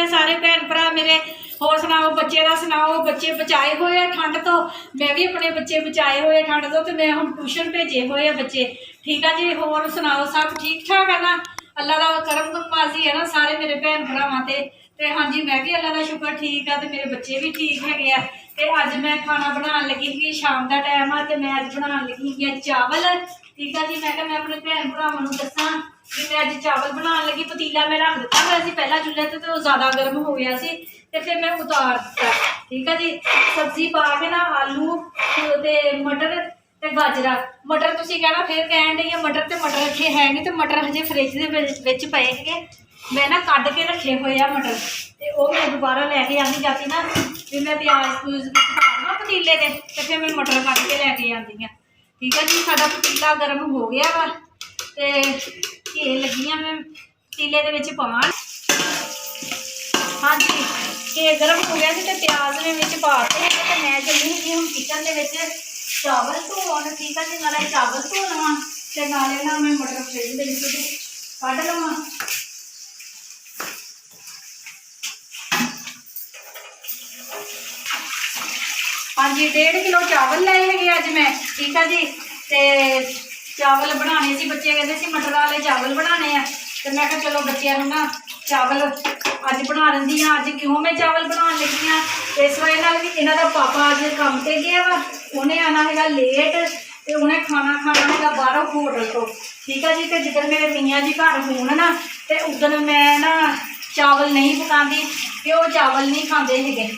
है सारे भैन भरा मेरे। होर सुनाओ बच्चे का सुनाओ, बच्चे बचाए हुए हैं ठंड तो, मैं भी अपने बच्चे बचाए हुए ठंड तो, मैं हम ट्यूशन भेजे हुए हैं बच्चे। ठीक है जी, होर सुनाओ सब ठीक ठाक है ना? अल्लाह का करम नवाजी है ना सारे मेरे भैन भरावां ते हाँ जी, मैं भी अल्लाह का शुक्र ठीक है, तो मेरे बच्चे भी ठीक है। तो अज मैं खाना बनाने लगी थी, शाम का टाइम है, तो मैं अज बनाने लगी थी चावल। ठीक है जी, मैं अपने भैन भरावां नूं दसां कि मैं अज चावल बनाने लगी। पतीला मैं रख दिता हुआ सी पहला चुल्हे ते, तो ज़्यादा गर्म हो गया सी, तो फिर मैं उतार दिता। ठीक है जी, सब्जी पा के ना आलू ते मटर ते गाजरा। मटर तुसीं कहना फिर कहण डई आ मटर, तो मटर रखे है नहीं, तो मटर हजे फ्रिज दे विच पए सीगे, मैं ना कढ़ के रखे हुए आ मटर, तो वह मैं दोबारा लैके आनी जाती ना, फिर मैं प्याज प्यूज पाना पतीले के, तो फिर मैं मटर कढ़ के लैके आती हाँ। ठीक है जी, साडा पतीला गर्म हो गया वा, तो घे लगी हाँ मैं पतीले दे विच पाउण। हाँ जी, घे गर्म हो गया सी, तो प्याज मैं विच पाते, तो मैं चली ही हुण किचन दे विच चावल धोण। ठीक है जी, नाले चावल धो लवां, ते नाले ना मैं मटर फ्रिज दे विच कढ़ लवां। हाँ जी, 1.5 किलो चावल लाए है अज मैं। ठीक है जी, तो चावल बनाने से बच्चे कहते सी मटर वाले चावल बनाने हैं, तो मैं कहा चलो बच्चों ना चावल अज बना लेंदी हाँ। अज क्यों मैं चावल बनाने लगी हाँ, इस वजह नाल भी इन्हां दा पापा अज काम ते गया वा, उन्हें आना है लेट, तो उन्हें खाना है बाहरों होटल तो। ठीक है जी, तो जिधर मेरे मियाँ जी घर होण ना, तो उधर मैं ना चावल नहीं पकाती, कि वो चावल नहीं खाते है,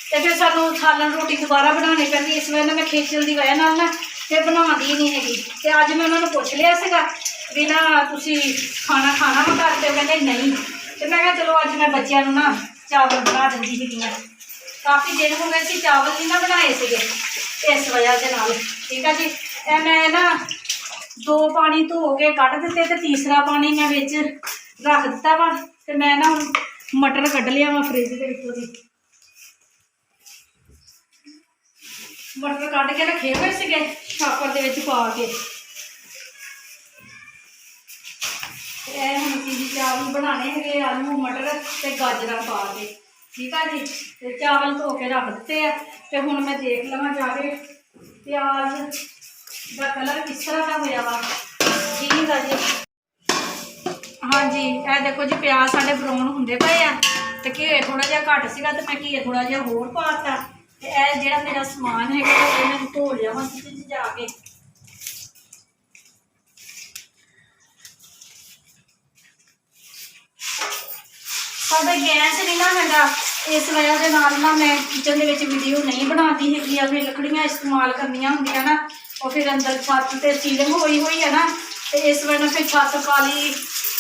तो फिर सानू सालन रोटी दोबारा बनानी पैंदी। इस वजह मैं खेचल की वजह ना फिर बनाती नहीं हैगी। तो अज मैं उन्होंने पूछ लिया सीगा भी ना तुसी खाना खाना वा घर, तो कहते नहीं, तो मैं कहा चलो अज मैं बच्चों ना चावल बना देंदी सीगी। काफ़ी दिन हो गए सी चावल नहीं ना बनाए सीगे, इस वजह के नाल। ठीक है जी, मैं ना 2 पानी धो के कढ़ दिते, तो तीसरा पानी मैं विच रख दिता वा, तो मैं ना हुण मटर कढ़ लिया वा फ्रिज के विचों दी। मटर कढ़ के रखे हुए सीगे छापर दे विच पा के, हम जी चावल बनाने है आलू मटर ते गाजरा पा के। ठीक है जी, तो चावल धो के रख दिते हैं, तो हुण मैं देख लवां जाके प्याज का कलर किस तरह का होया वा। ठीक है जी, हाँ जी, यह देखो जी प्याज साढ़े ब्राउन होंदे पे आ, तो घे थोड़ा जिहा घट सीगा, तो मैं घे थोड़ा जिहा होर पाता। तो यह जिहड़ा मेरा समान है मैं धो लिया वा किचन च जाके। साढ़े गैस नहीं ना हैगा, इस वजह के नाल ना मैं किचन दे विच वीडियो नहीं बनाती हैगी। अगर लकड़ियाँ इस्तेमाल करनियाँ होंदियां ना, और फिर अंदर छत ते सीलिंग होई हुई है ना, तो इस वजह फिर छत काली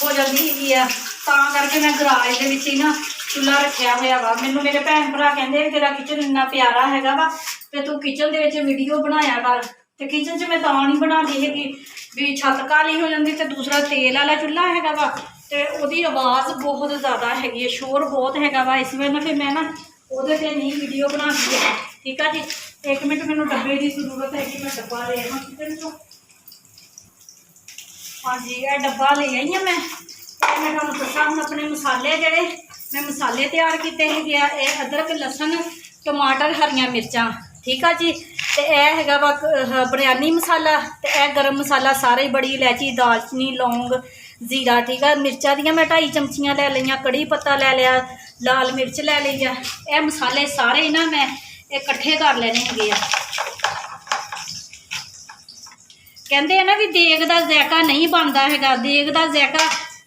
हो जाती है, तां करके मैं गराज दे विच ही ना चुल्हा रखा हुआ वा। मैनू मेरे भैन भरा कहते तेरा किचन इन्ना प्यारा हैगा वा, तो तू किचन दे विच वीडियो बनाया कर। तो किचन च मैं तां नहीं बनाती हैगी भी छत काली हो जाती, तो दूसरा तेल वाला चुल्हा हैगा वा, तो वही आवाज़ बहुत ज़्यादा हैगी है, शोर बहुत हैगा वा, इस वजह फिर मैं ना उहदे ते नहीं वीडियो बनाती है। ठीक है जी, 1 मिनट मैनू डब्बे की जरूरत है कि मैं डब्बा ले आवां किचन चो। हाँ जी, यह डब्बा ले आई हाँ मैं तुहानूं दस्सां हुण अपने मसाले जिहड़े मैं मसाले तैयार किए है, अदरक लसन टमाटर हरियां मिर्चां। ठीक है जी, तो यह हैगा वा बिरयानी मसाला, तो यह गर्म मसाला सारे, बड़ी इलायची दालचीनी लौंग जीरा। ठीक है, मिर्चा दियाँ मैं 2.5 चमचियाँ लै लिया, कड़ी पत्ता लै लिया, लाल मिर्च लै ली है। यह मसाले सारे ना मैं इकट्ठे कर लेने हैगे आ। कहते हैं ना भी देग का जायका नहीं बनता है, देग का जायका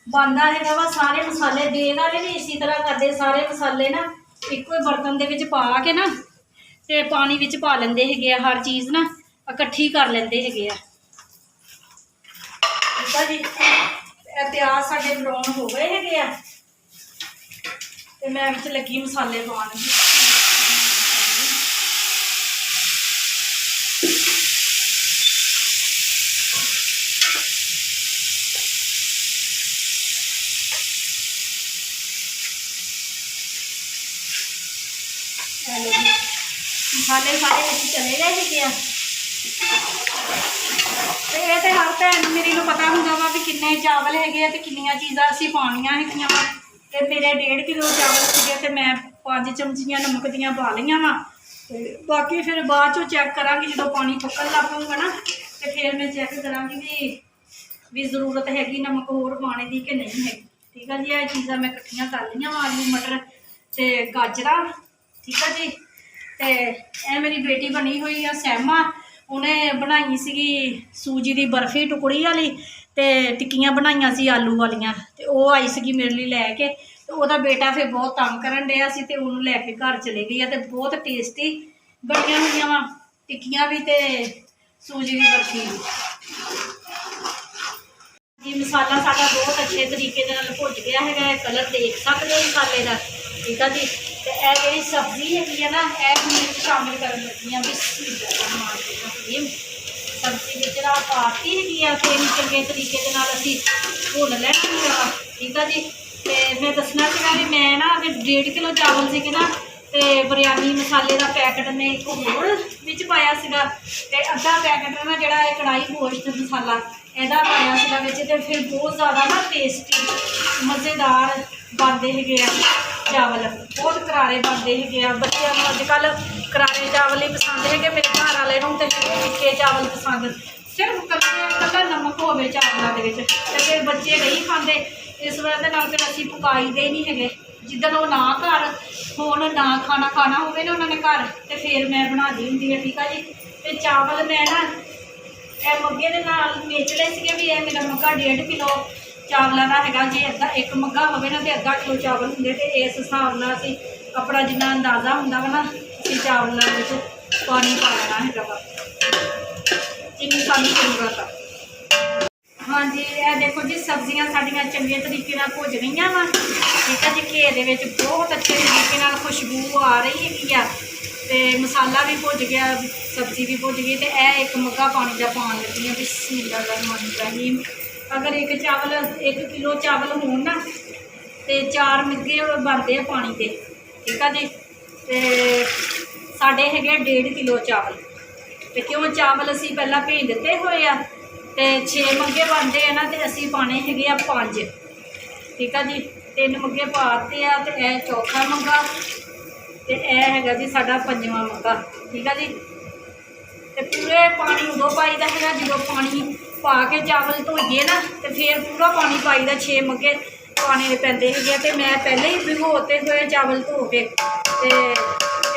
बनता है वा सारे मसाले। देग वाले भी इसी तरह करते, सारे मसाले ना एको बर्तन दे विच पा के ना, ते पानी विच पा लेंदे हैगे, हर चीज़ ना इकट्ठी कर लेंदे हैगे। ठीक है जी, प्याज साढ़े ब्राउन हो गए हैगे, तो मैं विच लगी मसाले पाने। मसाले सारे चले गए है, तो यह तो हर भैन मेरी को पता होंगे वा भी किन्ने चावल है, तो किन्नियां चीज़ां असीं पाउणियां हैगियां वा। ਤੇ ਮੇਰੇ 1.5 किलो चावल सीगे ते मैं 5 चमचियां नमक दियां पा लियां वा। ते बाकी फिर बाद चों चैक करांगी जो पानी पकन लग पऊगा ना, तो फिर मैं चैक करांगी भी जरूरत हैगी नमक होर पाने की कि नहीं है। ठीक है जी, यह चीज़ां मैं कट्ठियां कर लियां वा, आलू मटर ते गाजरा। ठीक है जी, ते यह मेरी बेटी बनी हुई है सैमा, उन्हें बनाई सी सूजी की बर्फी टुकड़ी वाली, तो टिक्कियां बनाइया सी आलू वालियां, तो वह आई सी मेरे लिए लैके। तो वह बेटा फिर बहुत तंग करन दिया सी, तो उन्होंने लैके घर चले गई है। तो बहुत टेस्टी बनिया हुई वा टिक्कियां भी ते सूजी की बर्फी भी। जी मसाला साडा बहुत अच्छे तरीके भुज गया है, कलर देख सकते हो मसाले का। ठीक है जी, तो यह जी सब्जी है ना, यह शामिल कर लगी हाँ। सब्जी बिच पाती है, फिर चंगे तरीके असी भुन लेना। ठीक है जी, तो मैं दसना चाहना भी मैं ना 1.5 किलो चावल से ना, तो बिरयानी मसाले का पैकेट ने एक होर विच पाया सीगा, ते अद्धा पैकेट ना जिहड़ा कढ़ाई गोश्त मसाला एदा पाया सीगा विच। ते फिर बहुत ज़्यादा ना टेस्टी मज़ेदार बनते है चावल, बहुत करारे बनते है। बच्चों को अजकल करारे चावल ही पसंद है, मेरे घर वाले तो फिक्के चावल पसंद, सिर्फ कल्ला नमक हो चावलों के, तो फिर बच्चे नहीं खाते। इस वजह से फिर असी पकाई दे नहीं है, जिदन वो ना घर होन ना खाना हो ना उन्होंने घर, तो फिर मैं बना दी होंगी है। ठीक है जी, तो चावल मैं ना यह मग्गे के नाल बेच ले थे भी, यह मेरा मग्गा 1.5 किलो चावलों का है। जे अद्धा एक मग्गा हो ना, तो अद्धा किलो चावल होंगे, तो इस हिसाब से असी अपना जिन्ना अंदाजा होंगे वा ना, असी चावलों में पानी पा लेना है वा जिन्नी सानू जरूरत है। हाँ जी, यह देखो जी सब्जियां साड़ियाँ चंगे तरीके भुज गई वा। ठीक है जी, घे के बहुत अच्छे तरीके खुशबू आ रही है, तो मसाला भी भुज गया, सब्जी भी भुज गई। तो यह एक मग्गा पानी का पान लगी है। बिस्मिल्लाहिर्रहमानिर्रहीम। अगर एक किलो चावल हो ना, तो 4 मग्गे बनते हैं पानी के। ठीक है जी, तो साढ़े है 1.5 किलो चावल, तो क्यों चावल असी पहला भेज दिते हुए आ, तो 6 मग्गे बनते हैं ना, तो असी पाने है 5। ठीक है जी, 3 मग्गे पाते हैं, तो यह चौथा मग्गा, तो यह है जी साडा 5वां मग्गा। ठीक है जी, तो पूरे पानी उदों पाईदा है जो पानी पा के चावल धोइए ना, तो फिर पूरा पानी पाईदा। 6 मग्गे पाने पैंदे है, तो मैं पहले ही भिगोते हुए चावल धो के, तो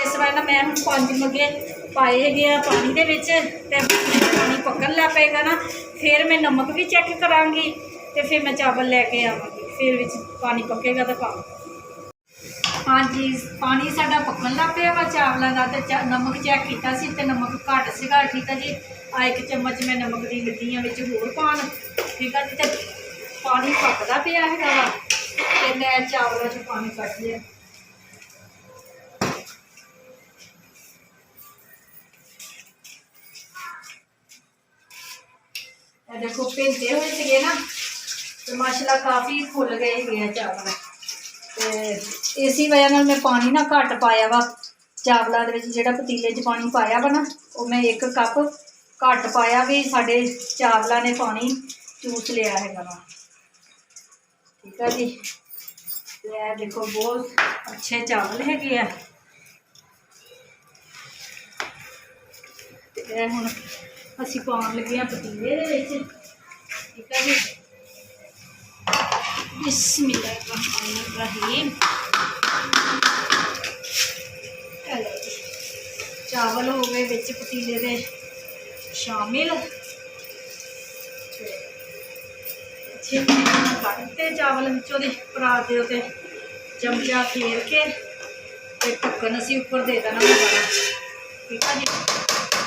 इस वजह मैं हम 5 मग्गे पाए है पानी के विच। पानी पकन लग पेगा ना, फिर मैं नमक भी चैक कराँगी, तो फिर मैं चावल लैके आवाँगी, फिर विच पानी पकेगा तो पाऊँ। हाँ जी, पानी साडा पकन लग पिया वा चावलों का, तो नमक चैक किया, तो नमक घट सीगा। ठीक है जी, 1 चम्मच मैं नमक दी लगी हाँ होर पान। ठीक है जी, तो पानी पकदा पिया है वा, तो मैं चावलों च पानी कट लिया। देखो भेजे हुए थे ना, तो माशाल्लाह काफ़ी फुल गए हैं चावल, तो इसी वजह मैं पानी ना घट पाया वा चावलों के, जो पतीले च पानी पाया वा ना, वो मैं 1 कप घट पाया भी साढ़े चावलों ने पानी चूस लिया है वा। ठीक है जी, यह देखो बहुत अच्छे चावल है। हुण असी पाउण लगे हैं पतीले दे विच। ठीक है जी, बिस्मिल्लाहिर्रहमानिर्रहीम। चावल हो गए विच पतीले दे शामिल, अच्छे कटते चावल विचों दे परात दे उत्ते चमचा फेर के, ढक्कन असी उपर दे देना दोबारा। ठीक है जी,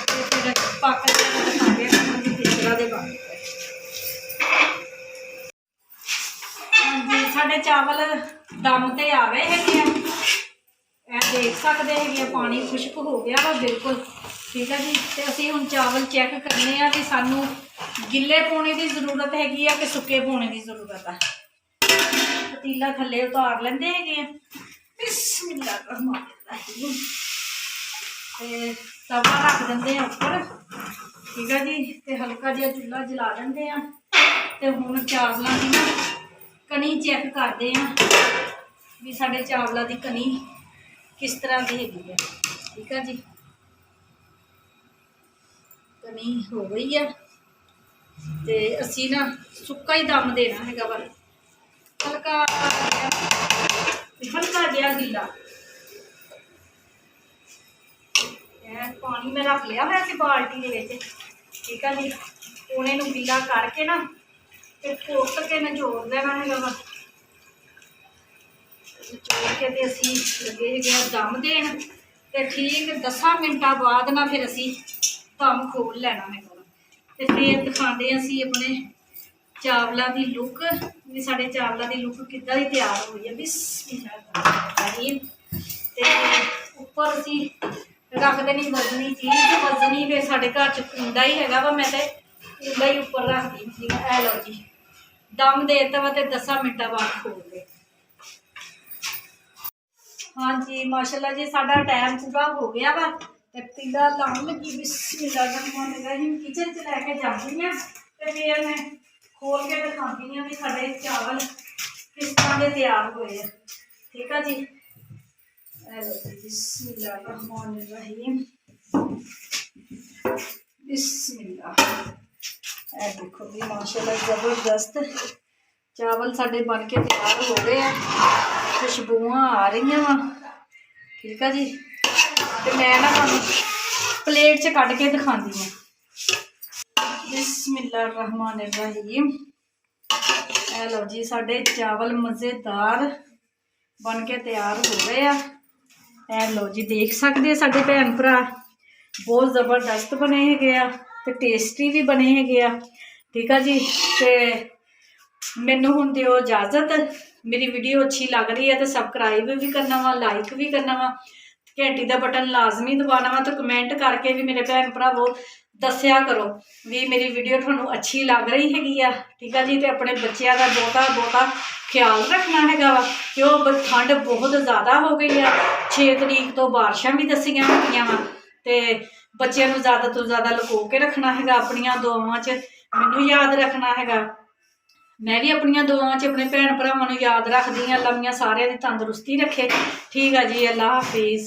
फिर पक दिखाते किस तरह के बन गए। हाँ जी, साढ़े चावल दम ते आ गए है, देख सकते हैं पानी खुश्क हो गया वा बिल्कुल। ठीक है जी, तो असी हुण चावल चैक करने कि सानू गिले पाने की जरूरत हैगी कि सुके पाने की जरूरत है। पतीला थल्ले उतार लेंदे है, बिस्मिल्लाहिर्रहमानिर्रहीम, तवा रख देंगे उपर। ठीक है जी, तो हल्का जिहा चूल्हा जला देंगे। तो हुण चावलों की ना कनी चैक करते हैं ਵੀ ਸਾਡੇ ਚਾਵਲਾਂ ਦੀ ਕਣੀ किस तरह की हैगी है। ठीक है जी, कनी हो गई है तो असी ना सुक्का ही दम देना है वा, हल्का हल्का जहा गिला। पानी मैं रख लिया वैसे बाल्टी के विच। ठीक है जी, ओने नूं गिला करके ना फिर घुट के नचोड़ देना है वा। चोड़ के ते असी लगे गए दम देन ते ठीक 10 मिनटा बाद ना फिर असी दम खोल लेना है ते फिर दिखाते असी अपने चावलों की लुक भी साढ़े चावलों की लुक किद्दां दी तैयार हुई है। बिस्मिल्लाह ते उपर असी रख देनी वजनी चीज़, वजनी फिर साढ़े घर च कूंडा ही हैगा वा, मैं तो कूंडा ही उपर रख दी। ऐ लो जी दम देता वा ते 10 मिनटा बाद खोल दे। हाँ जी माशाल्लाह जी साडा टाइम पूरा हो गया वा ते पतीला लाउण लगी। बिस्मिल्लाहिर्रहमानिर्रहीम किचन च लैके जाती हैं ते फिर मैं खोल के दिखाती हैं भी साडे चावल किस तरह के तैयार हुए हैं। ठीक है जी, बिस्मिल्लाहिर्रहमानिर्रहीम बिस्मिल्लाह। ए देखो भी माशाल्लाह ज़बरदस्त चावल साडे बन के तैयार हो गए हैं, खुशबुआं आ रही वा। ठीक है जी, तो मैं ना तुहानू प्लेट च कढ़ के दिखाती हूँ। बिस्मिल्लाहिर्रहमानिर्रहीम। ए लो जी साडे चावल मज़ेदार बन के तैयार हो गए हैं। ए लो जी देख सकते हैं साडे भैन भरा बहुत ज़बरदस्त बने है ते टेस्टी भी बने है। ठीक है जी, तो मैनू हुण दिओ इजाजत। मेरी वीडियो अच्छी लग रही है तो सबसक्राइब भी करना वा, लाइक भी करना वा, घंटी का बटन लाजमी दबाना वा, तो कमेंट करके भी मेरे भैन भरावो दस्या करो भी मेरी वीडियो तुहानू अच्छी लग रही हैगी आ। ठीक है जी, तो अपने बच्चों का बहुता ख्याल रखना हैगा वा, क्यों ठंड बहुत ज़्यादा हो गई है। 6 तरीक तो बारिशां भी दसियां होईयां वा, ते बच्चों को ज़्यादा तो ज़्यादा लुको के रखना हैगा, अपनियां दुआवां च मैनू याद रखना हैगा। मैं भी अपनियां दुआवां च अपने भैन भरावां नूं याद रखदी हां। अल्लाह मियां सारिआं दी तंदुरुस्ती रखे। ठीक है जी, अल्लाह हाफिज़।